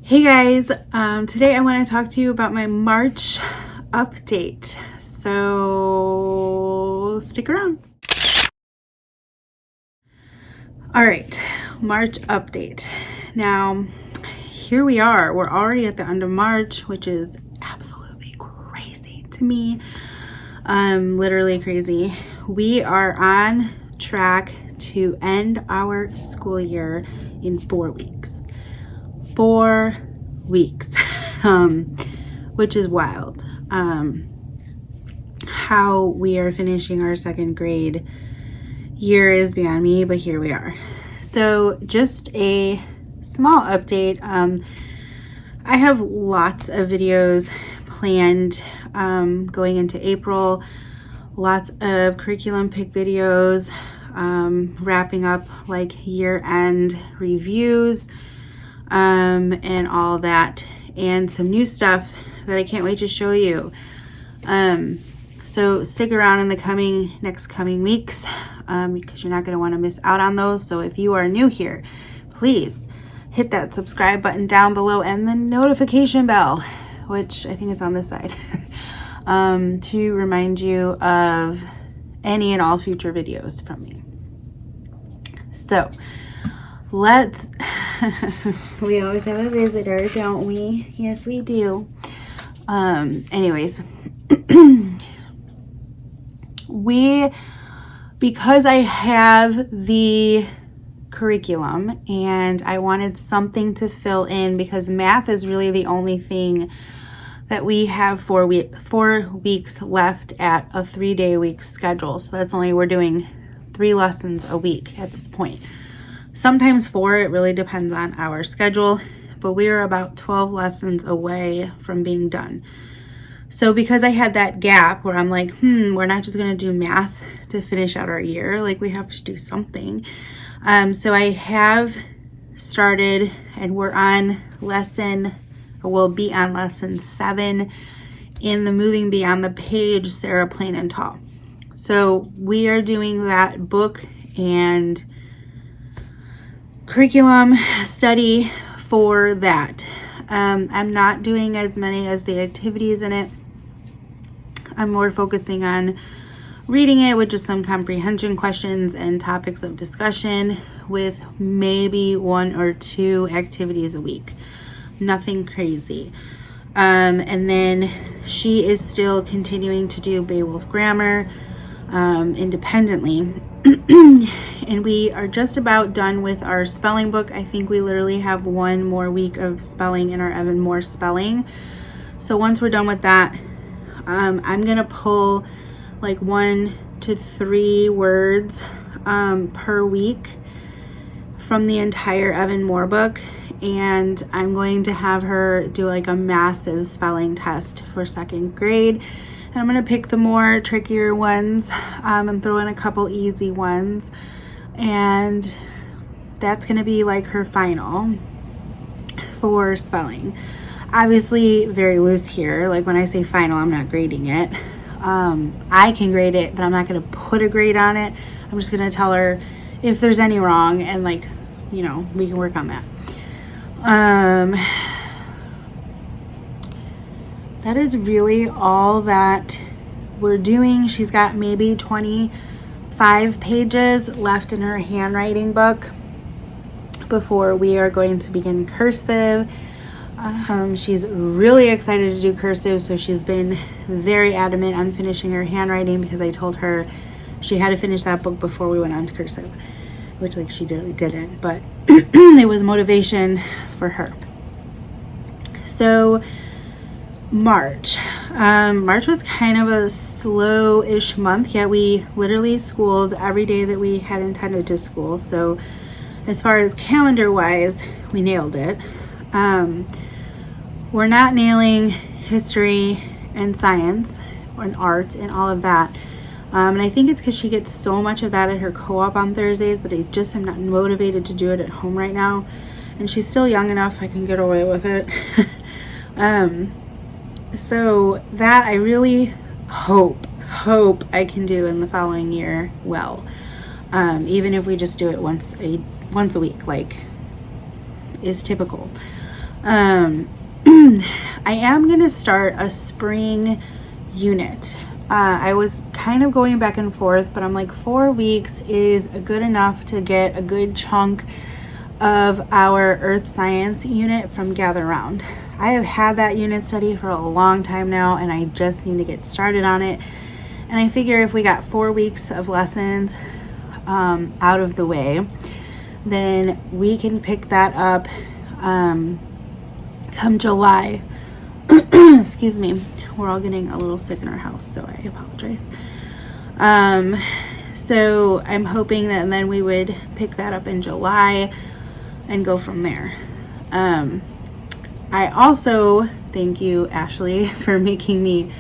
Hey guys, today I want to talk to you about my March update, so stick around. Alright, March update. Now, here we are. We're already at the end of March, which is absolutely crazy to me. Literally crazy. We are on track to end our school year in 4 weeks. 4 weeks, which is wild. How we are finishing our second grade year is beyond me, but here we are. So just a small update. I have lots of videos planned going into April, lots of curriculum pick videos, wrapping up like year-end reviews, and all that, and some new stuff that I can't wait to show you. So stick around in the next coming weeks, because you're not going to want to miss out on those. So if you are new here, please hit that subscribe button down below and the notification bell, which I think it's on this side, to remind you of any and all future videos from me. So let's we always have a visitor, don't we? Yes, we do. Anyways, because I have the curriculum and I wanted something to fill in, because math is really the only thing that we have 4 weeks left at a 3-day week schedule. So that's only, we're doing 3 lessons a week at this point. Sometimes 4, it really depends on our schedule, but we are about 12 lessons away from being done. So because I had that gap where I'm like, we're not just going to do math to finish out our year, like we have to do something. So I have started, and we'll be on lesson 7 in the Moving Beyond the Page, Sarah Plain and Tall. So we are doing that book and curriculum study for that. I'm not doing as many as the activities in it. I'm more focusing on reading it with just some comprehension questions and topics of discussion, with maybe 1 or 2 activities a week. Nothing crazy. And then she is still continuing to do Beowulf grammar independently. And we are just about done with our spelling book. I think we literally have 1 more week of spelling in our Evan Moore spelling. So once we're done with that, I'm going to pull like 1 to 3 words per week from the entire Evan Moore book. And I'm going to have her do like a massive spelling test for 2nd grade. And I'm going to pick the more trickier ones and throw in a couple easy ones. And that's going to be like her final for spelling. Obviously very loose here. Like when I say final, I'm not grading it. I can grade it, but I'm not going to put a grade on it. I'm just going to tell her if there's any wrong, and like, we can work on that. That is really all that we're doing. She's got maybe 25 pages left in her handwriting book before we are going to begin cursive. She's really excited to do cursive, so she's been very adamant on finishing her handwriting, because I told her she had to finish that book before we went on to cursive, which like she really didn't, but it was motivation for her. So March was kind of a slow-ish month, yet we literally schooled every day that we had intended to school. So as far as calendar wise, we nailed it. We're not nailing history and science and art and all of that. And I think it's because she gets so much of that at her co-op on Thursdays that I just am not motivated to do it at home right now. And she's still young enough I can get away with it. So that I really hope I can do in the following year well. Even if we just do it once a week, like is typical. I am going to start a spring unit. I was kind of going back and forth, but I'm like 4 weeks is good enough to get a good chunk of our earth science unit from Gather Round. I have had that unit study for a long time now, and I just need to get started on it. And I figure if we got 4 weeks of lessons out of the way, then we can pick that up come July. Excuse me. We're all getting a little sick in our house, so I apologize. So I'm hoping that then we would pick that up in July and go from there. I also thank you, Ashley, for making me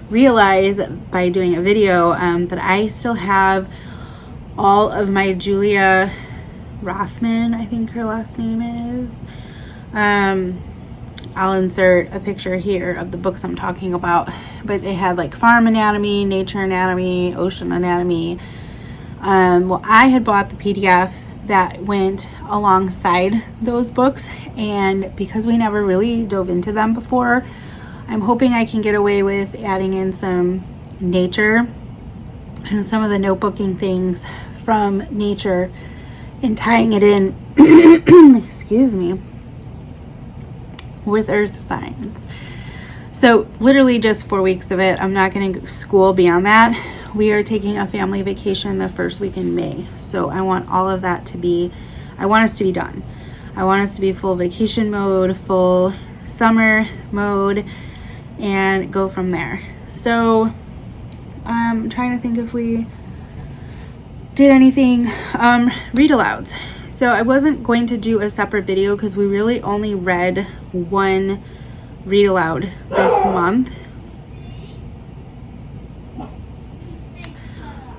realize by doing a video that I still have all of my Julia Rothman, I think her last name is. I'll insert a picture here of the books I'm talking about, but they had like farm anatomy, nature anatomy, ocean anatomy. Well, I had bought the PDF that went alongside those books, and because we never really dove into them before, I'm hoping I can get away with adding in some nature and some of the notebooking things from nature and tying it in excuse me, with earth science. So literally just 4 weeks of it. I'm not going to school beyond that. We are taking a family vacation the first week in May. So I want all of that to be, I want us to be done. I want us to be full vacation mode, full summer mode, and go from there. So I'm trying to think if we did anything. Read alouds. So I wasn't going to do a separate video because we really only read one read aloud this month.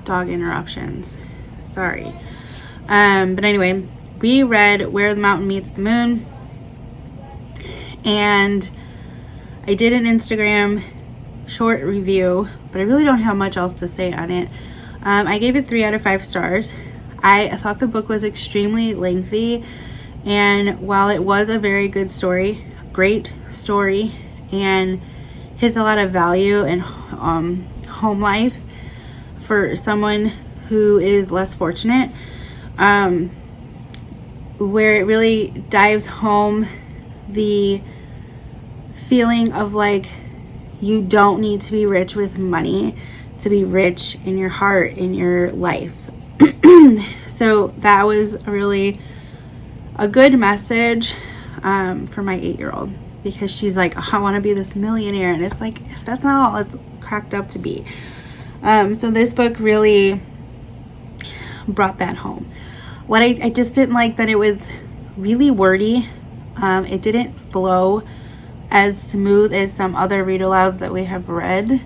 Dog interruptions. Sorry. But anyway, we read Where the Mountain Meets the Moon. And I did an Instagram short review, but I really don't have much else to say on it. I gave it 3 out of 5 stars. I thought the book was extremely lengthy, and while it was a very good story, great story, and hits a lot of value in home life for someone who is less fortunate, where it really dives home the feeling of like you don't need to be rich with money to be rich in your heart, in your life. So that was really a good message for my 8-year-old, because she's like, oh, I want to be this millionaire, and it's like, that's not all it's cracked up to be. So this book really brought that home. What I just didn't like that it was really wordy. It didn't flow as smooth as some other read alouds that we have read.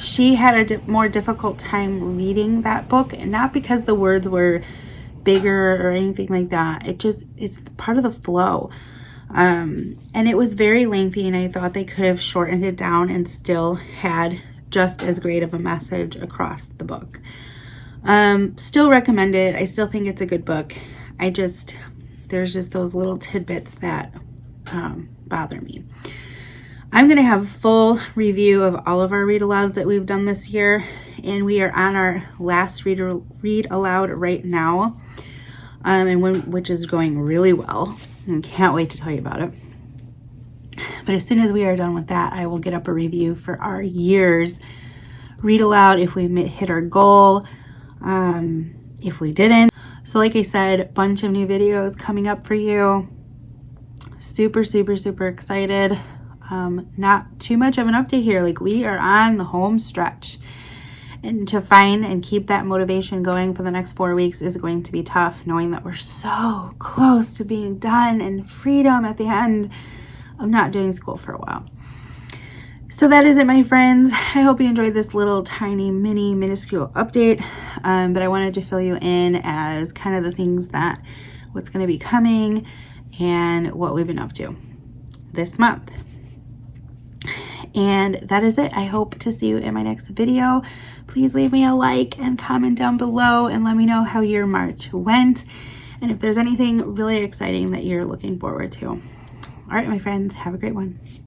She had a more difficult time reading that book, and not because the words were bigger or anything like that. It's part of the flow. And it was very lengthy, and I thought they could have shortened it down and still had just as great of a message across the book. Still recommend it. I still think it's a good book. There's just those little tidbits that bother me. I'm going to have a full review of all of our read alouds that we've done this year, and we are on our last read aloud right now, which is going really well, and can't wait to tell you about it. But as soon as we are done with that, I will get up a review for our year's read aloud, if we hit our goal, if we didn't. So like I said, bunch of new videos coming up for you. Super, super, super excited. Not too much of an update here. Like, we are on the home stretch, and to find and keep that motivation going for the next 4 weeks is going to be tough, knowing that we're so close to being done and freedom at the end of not doing school for a while. So that is it, my friends. I hope you enjoyed this little tiny minuscule update, but I wanted to fill you in as kind of the things that what's going to be coming and what we've been up to this month. And that is it. I hope to see you in my next video. Please leave me a like and comment down below and let me know how your March went. and if there's anything really exciting that you're looking forward to. All right, my friends, have a great one.